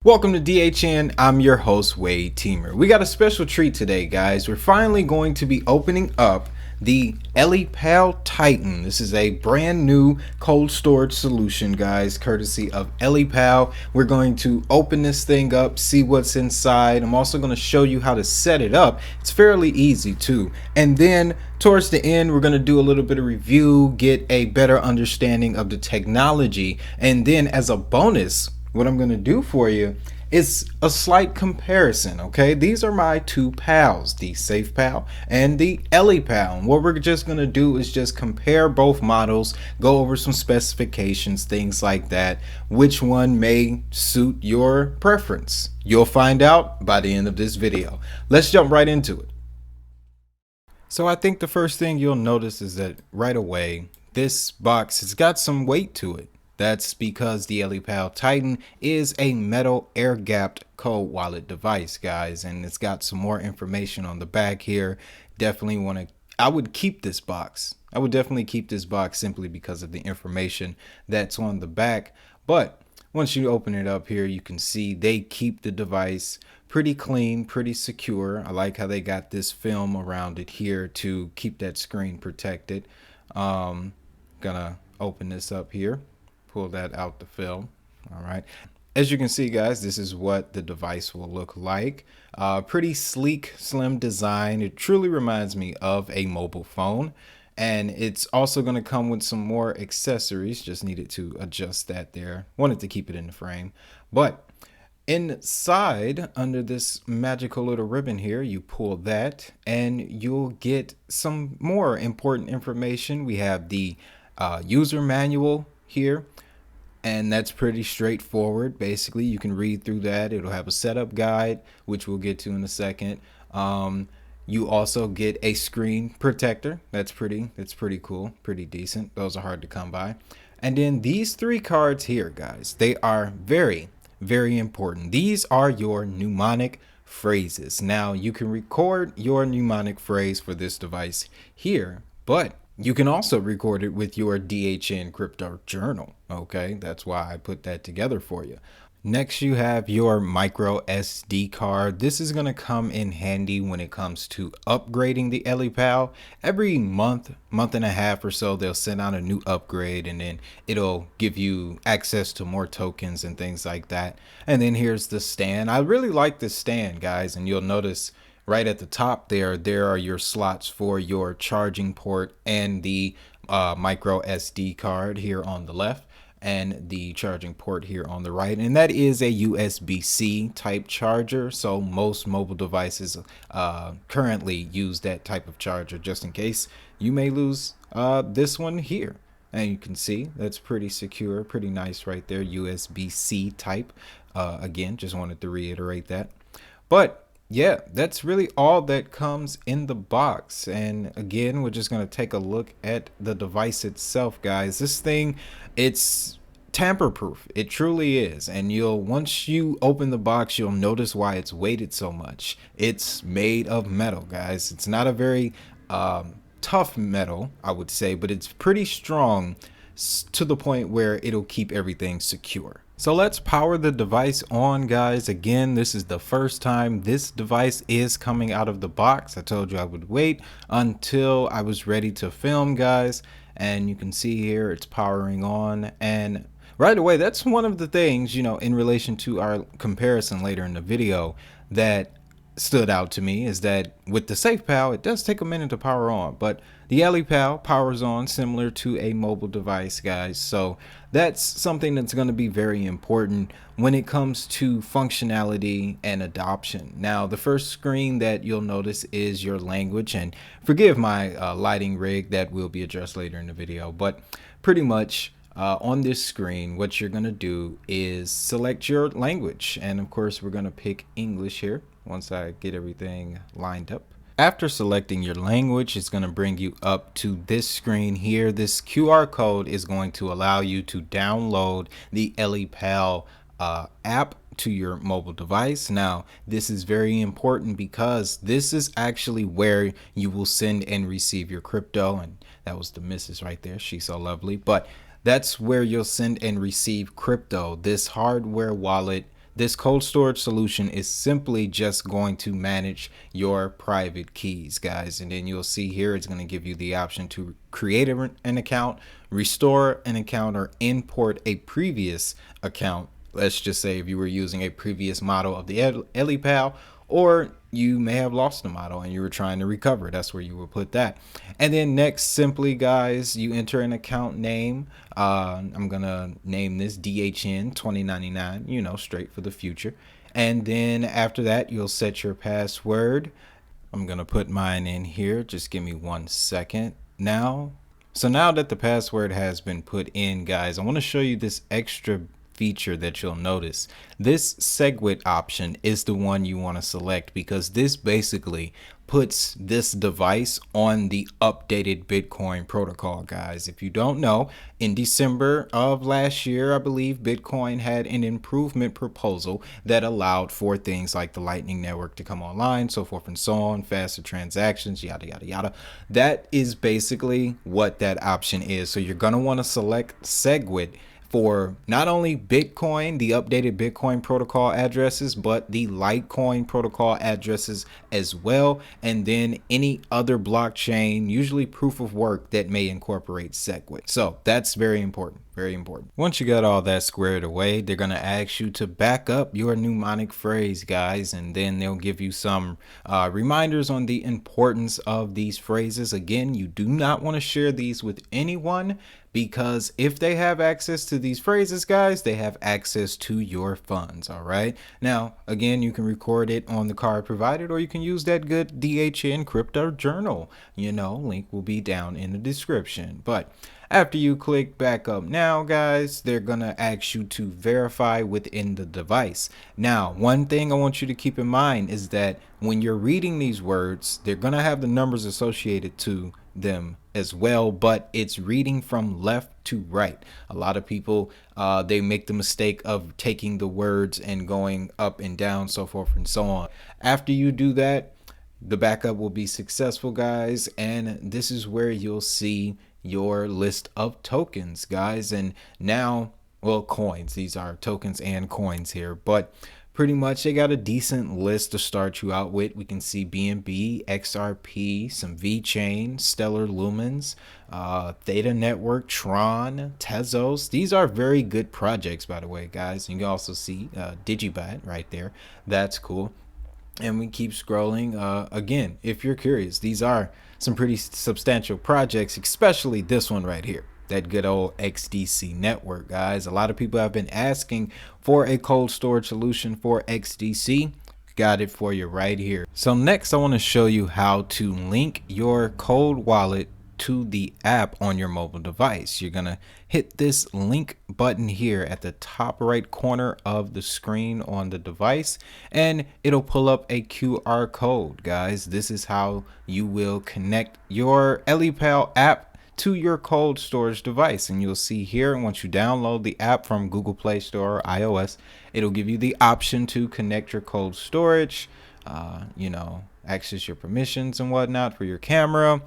Welcome to DHN. I'm your host, Wade Teamer. We got a special treat today, guys. We're finally going to be opening up the Ellipal Titan. This is a brand new cold storage solution, guys, courtesy of Ellipal. We're going to open this thing up, see what's inside. I'm also going to show you how to set it up. It's fairly easy too. And then towards the end, we're going to do a little bit of review, get a better understanding of the technology. And then as a bonus, what I'm going to do for you is a slight comparison. Okay, these are my two pals, the Safe Pal and the Ellipal. And what we're just going to do is just compare both models, go over some specifications, things like that, which one may suit your preference. You'll find out by the end of this video. Let's jump right into it. So I think the first thing you'll notice is that right away this box has got some weight to it. That's because the Ellipal Titan is a metal air-gapped cold wallet device, guys, and it's got some more information on the back here. I would keep this box. I would definitely keep this box simply because of the information that's on the back. But once you open it up here, you can see they keep the device pretty clean, pretty secure. I like how they got this film around it here to keep that screen protected. Gonna open this up here. Pull that out the film. All right, as you can see, guys, this is what the device will look like. Pretty sleek, slim design. It truly reminds me of a mobile phone, and it's also going to come with some more accessories. Just needed to adjust that there. Wanted to keep it in the frame. But inside, under this magical little ribbon here, you pull that and you'll get some more important information. We have the user manual here, and that's pretty straightforward. Basically, you can read through that. It'll have a setup guide, which we'll get to in a second. You also get a screen protector. That's pretty cool, pretty decent. Those are hard to come by. And then these three cards here, guys, they are very important. These are your mnemonic phrases. Now you can record your mnemonic phrase for this device here, but you can also record it with your DHN crypto journal. Okay, that's why I put that together for you. Next, you have your micro SD card. This is going to come in handy when it comes to upgrading the Ellipal. Every month and a half or so, they'll send out a new upgrade, and then it'll give you access to more tokens and things like that. And then here's the stand. I really like this stand, guys, and you'll notice right at the top there are your slots for your charging port and the micro SD card here on the left, and the charging port here on the right. And that is a USB-C type charger. So most mobile devices currently use that type of charger, just in case you may lose this one here. And you can see that's pretty secure, pretty nice right there, USB-C type. Again, just wanted to reiterate that. But yeah, that's really all that comes in the box. And again, we're just going to take a look at the device itself, guys. This thing, it's tamper proof. It truly is. And once you open the box, you'll notice why it's weighted so much. It's made of metal, guys. It's not a very tough metal, I would say, but it's pretty strong to the point where it'll keep everything secure. So let's power the device on, guys. Again, this is the first time this device is coming out of the box. I told you I would wait until I was ready to film, guys. And you can see here it's powering on. And right away, that's one of the things, in relation to our comparison later in the video, that stood out to me, is that with the Safe Pal, it does take a minute to power on, but the Ellipal powers on similar to a mobile device, guys. So that's something that's going to be very important when it comes to functionality and adoption. Now, the first screen that you'll notice is your language, and forgive my lighting rig, that will be addressed later in the video, but pretty much on this screen, what you're going to do is select your language. And of course, we're going to pick English here once I get everything lined up. After selecting your language, it's going to bring you up to this screen here. This QR code is going to allow you to download the Ellipal app to your mobile device. Now, this is very important because this is actually where you will send and receive your crypto. And that was the missus right there. She's so lovely. But that's where you'll send and receive crypto. This hardware wallet, this cold storage solution is simply just going to manage your private keys, guys. And then you'll see here it's going to give you the option to create an account, restore an account, or import a previous account. Let's just say if you were using a previous model of the Ellipal, or you may have lost the model and you were trying to recover, that's where you will put that. And then next, simply guys, you enter an account name. I'm gonna name this DHN 2099, you know, straight for the future. And then after that, you'll set your password. I'm gonna put mine in here, just give me 1 second. So now that the password has been put in, guys, I want to show you this extra feature that you'll notice. This SegWit option is the one you want to select, because this basically puts this device on the updated Bitcoin protocol, guys. If you don't know, in December of last year, I believe Bitcoin had an improvement proposal that allowed for things like the Lightning Network to come online, so forth and so on, faster transactions, yada, yada, yada. That is basically what that option is. So you're going to want to select SegWit for not only Bitcoin, the updated Bitcoin protocol addresses, but the Litecoin protocol addresses as well. And then any other blockchain, usually proof of work, that may incorporate SegWit. So that's very important. Very important. Once you got all that squared away, they're going to ask you to back up your mnemonic phrase, guys, and then they'll give you some reminders on the importance of these phrases. Again, you do not want to share these with anyone, because if they have access to these phrases, guys, they have access to your funds. All right. Now, again, you can record it on the card provided, or you can use that good DHN crypto journal. You know, link will be down in the description. But after you click back up now, guys, they're going to ask you to verify within the device. Now, one thing I want you to keep in mind is that when you're reading these words, they're going to have the numbers associated to them as well, but it's reading from left to right. A lot of people, they make the mistake of taking the words and going up and down, so forth and so on. After you do that, the backup will be successful, guys, and this is where you'll see your list of tokens, guys. And now, well, coins, these are tokens and coins here, but pretty much they got a decent list to start you out with. We can see BNB, XRP, some VeChain, Stellar Lumens, Theta Network, Tron, Tezos. These are very good projects, by the way, guys. You can also see Digibyte right there. That's cool. And we keep scrolling. Again, if you're curious, these are some pretty substantial projects, especially this one right here, that good old XDC network, guys. A lot of people have been asking for a cold storage solution for XDC. Got it for you right here. So next, I want to show you how to link your cold wallet to the app on your mobile device. You're gonna hit this link button here at the top right corner of the screen on the device, and it'll pull up a QR code, guys. This is how you will connect your Ellipal app to your cold storage device. And you'll see here, once you download the app from Google Play Store or iOS, it'll give you the option to connect your cold storage, you know, access your permissions and whatnot for your camera.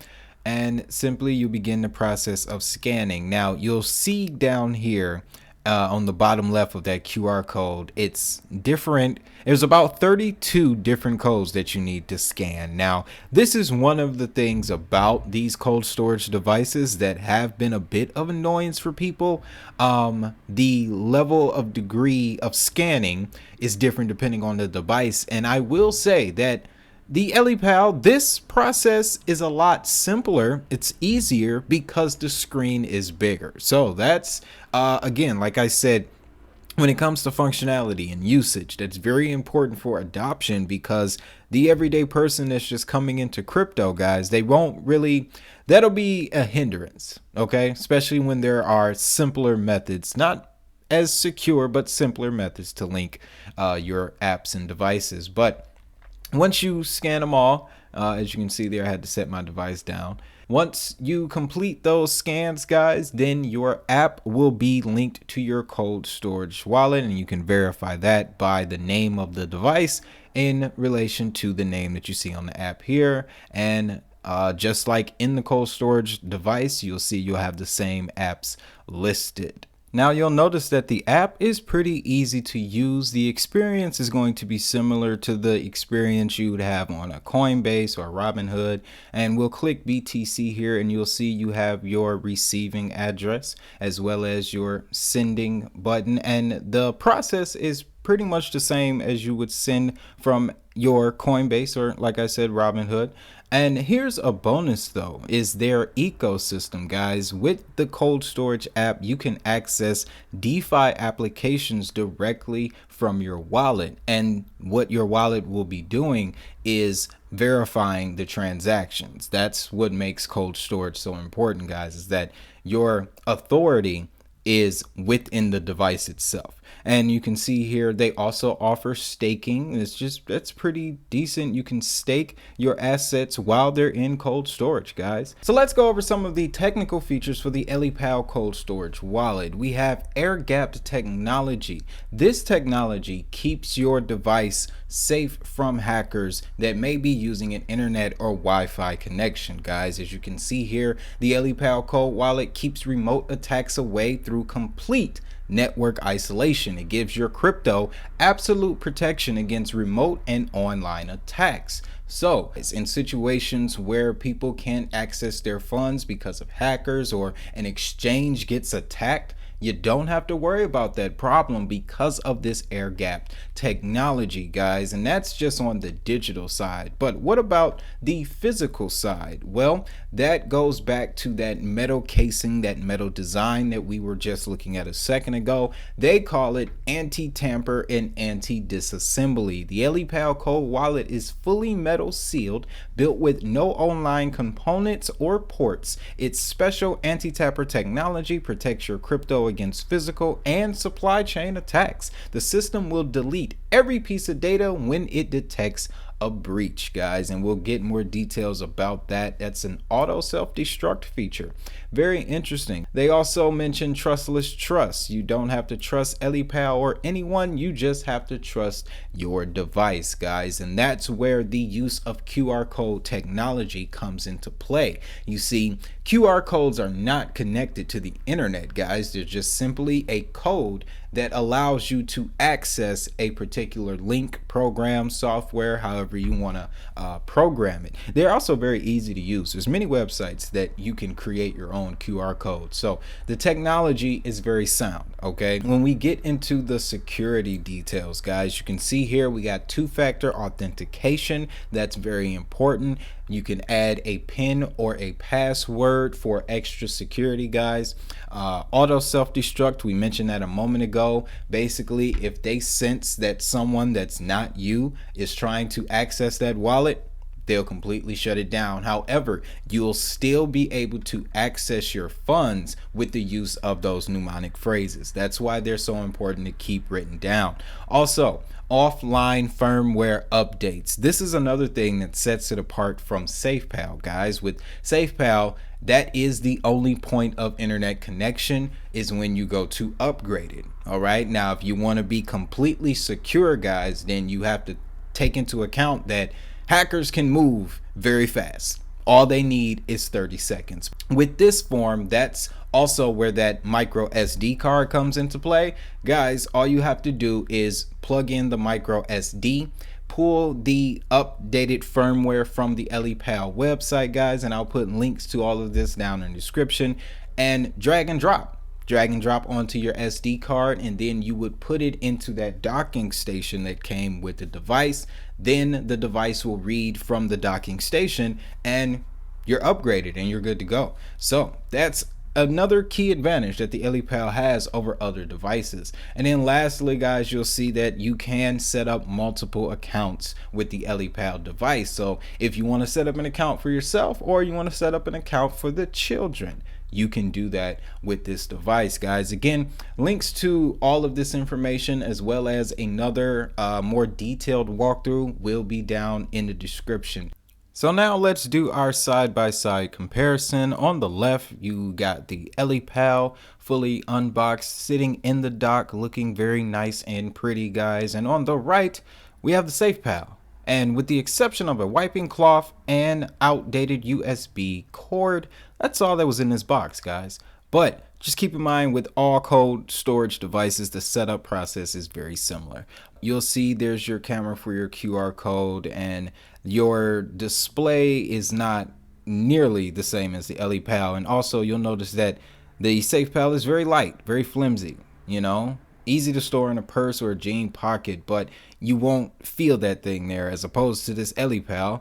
And simply you begin the process of scanning. Now you'll see down here on the bottom left of that QR code, it's different. There's about 32 different codes that you need to scan. Now this is one of the things about these cold storage devices that have been a bit of annoyance for people. The level of degree of scanning is different depending on the device, and I will say that the Ellipal, this process is a lot simpler. It's easier because the screen is bigger. So that's, again, like I said, when it comes to functionality and usage, that's very important for adoption, because the everyday person that's just coming into crypto, guys, they won't really, that'll be a hindrance, okay? Especially when there are simpler methods, not as secure, but simpler methods to link your apps and devices. But once you scan them all, as you can see there, I had to set my device down. Once you complete those scans, guys, then your app will be linked to your cold storage wallet, and you can verify that by the name of the device in relation to the name that you see on the app here. And just like in the cold storage device, you'll see you'll have the same apps listed. Now you'll notice that the app is pretty easy to use. The experience is going to be similar to the experience you would have on a Coinbase or Robinhood. And we'll click BTC here and you'll see you have your receiving address as well as your sending button. And the process is pretty much the same as you would send from your Coinbase or, like I said, Robinhood. And here's a bonus though, is their ecosystem, guys. With the cold storage app, you can access DeFi applications directly from your wallet. And what your wallet will be doing is verifying the transactions. That's what makes cold storage so important, guys, is that your authority is within the device itself. And you can see here they also offer staking. That's pretty decent. You can stake your assets while they're in cold storage, guys. So let's go over some of the technical features for the Ellipal cold storage wallet. We have air gapped technology. This technology keeps your device safe from hackers that may be using an internet or Wi-Fi connection, guys. As you can see here, the Ellipal cold wallet keeps remote attacks away through complete network isolation. It gives your crypto absolute protection against remote and online attacks. So it's in situations where people can't access their funds because of hackers or an exchange gets attacked, you don't have to worry about that problem because of this air gapped technology, guys. And that's just on the digital side. But what about the physical side? Well, that goes back to that metal casing, that metal design that we were just looking at a second ago. They call it anti-tamper and anti-disassembly. The Ellipal cold wallet is fully metal sealed, built with no online components or ports. Its special anti-tamper technology protects your crypto against physical and supply chain attacks. The system will delete every piece of data when it detects a breach, guys, and we'll get more details about that. That's an auto self-destruct feature. Very interesting. They also mention trustless trust. You don't have to trust Ellipal or anyone, you just have to trust your device, guys. And that's where the use of QR code technology comes into play. You see, QR codes are not connected to the internet, guys. They're just simply a code that allows you to access a particular link, program, software, however you want to program it. They're also very easy to use. There's many websites that you can create your own QR code. So the technology is very sound, okay? When we get into the security details, guys, you can see here we got two-factor authentication. That's very important. You can add a PIN or a password for extra security, guys. Auto self-destruct, we mentioned that a moment ago. Basically, if they sense that someone that's not you is trying to access that wallet, they'll completely shut it down. However, you'll still be able to access your funds with the use of those mnemonic phrases. That's why they're so important to keep written down. Also, offline firmware updates. This is another thing that sets it apart from SafePal, guys. With SafePal, that is the only point of internet connection is when you go to upgrade it. All right. Now, if you want to be completely secure, guys, then you have to take into account that hackers can move very fast. All they need is 30 seconds. With this form, that's also where that micro SD card comes into play. Guys, all you have to do is plug in the micro SD, pull the updated firmware from the Ellipal website, guys, and I'll put links to all of this down in the description, and drag and drop onto your SD card, and then you would put it into that docking station that came with the device. Then the device will read from the docking station and you're upgraded and you're good to go. So that's another key advantage that the Ellipal has over other devices. And then lastly, guys, you'll see that you can set up multiple accounts with the Ellipal device. So if you want to set up an account for yourself or you want to set up an account for the children, you can do that with this device, guys. Again, links to all of this information as well as another more detailed walkthrough will be down in the description. So now let's do our side-by-side comparison. On the left, you got the Ellipal fully unboxed, sitting in the dock, looking very nice and pretty, guys. And on the right, we have the SafePal. And with the exception of a wiping cloth and outdated USB cord, that's all that was in this box, guys. But just keep in mind with all cold storage devices, the setup process is very similar. You'll see there's your camera for your QR code, and your display is not nearly the same as the Ellipal. And also you'll notice that the SafePal is very light, very flimsy, easy to store in a purse or a jean pocket, but you won't feel that thing there, as opposed to this Ellipal.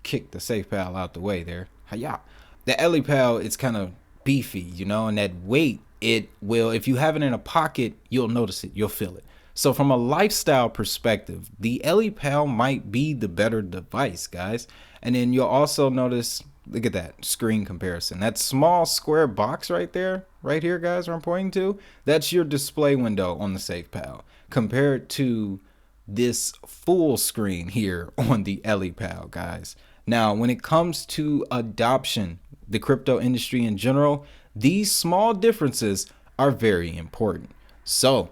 Kick the SafePal out the way there. Hiya. The Ellipal, it's kind of beefy, and that weight, it will, if you have it in a pocket, you'll notice it, you'll feel it. So from a lifestyle perspective, the Ellipal might be the better device, guys. And then you'll also notice, look at that screen comparison. That small square box right there, right here, guys, where I'm pointing to, that's your display window on the SafePal, compared to this full screen here on the Ellipal, guys. Now, when it comes to adoption, the crypto industry in general, these small differences are very important. So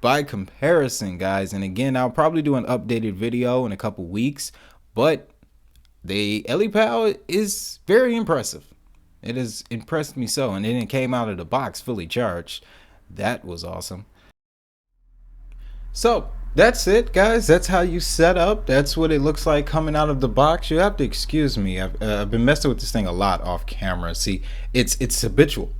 by comparison, guys, and again, I'll probably do an updated video in a couple weeks, but the Ellipal is very impressive. It has impressed me so, and then it came out of the box fully charged. That was awesome. So that's it, guys. That's how you set up. That's what it looks like coming out of the box. You have to excuse me. I've been messing with this thing a lot off camera. See, it's habitual.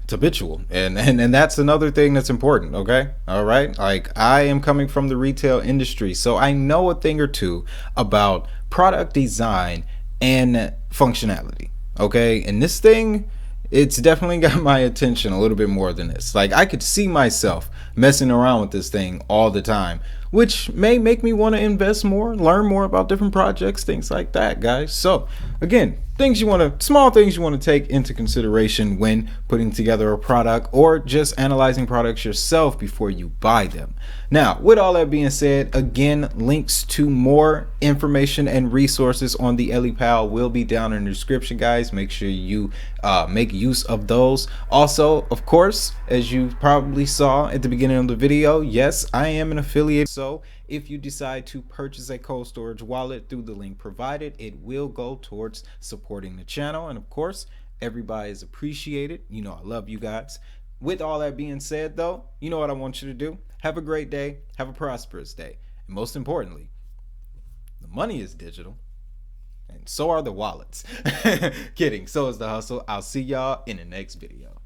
It's habitual, and that's another thing that's important. Okay, all right. Like, I am coming from the retail industry, so I know a thing or two about product design and functionality. Okay, and this thing, it's definitely got my attention a little bit more than this. Like, I could see myself messing around with this thing all the time, which may make me want to invest more, learn more about different projects, things like that, guys. So again, small things you want to take into consideration when putting together a product or just analyzing products yourself before you buy them. Now, with all that being said, again, links to more information and resources on the Ellipal will be down in the description, guys. Make sure you make use of those. Also, of course, as you probably saw at the beginning of the video, yes, I am an affiliate. So if you decide to purchase a cold storage wallet through the link provided, it will go towards supporting the channel. And of course, everybody is appreciated. I love you guys. With all that being said, though, you know what I want you to do? Have a great day. Have a prosperous day. And most importantly, the money is digital, and so are the wallets. Kidding. So is the hustle. I'll see y'all in the next video.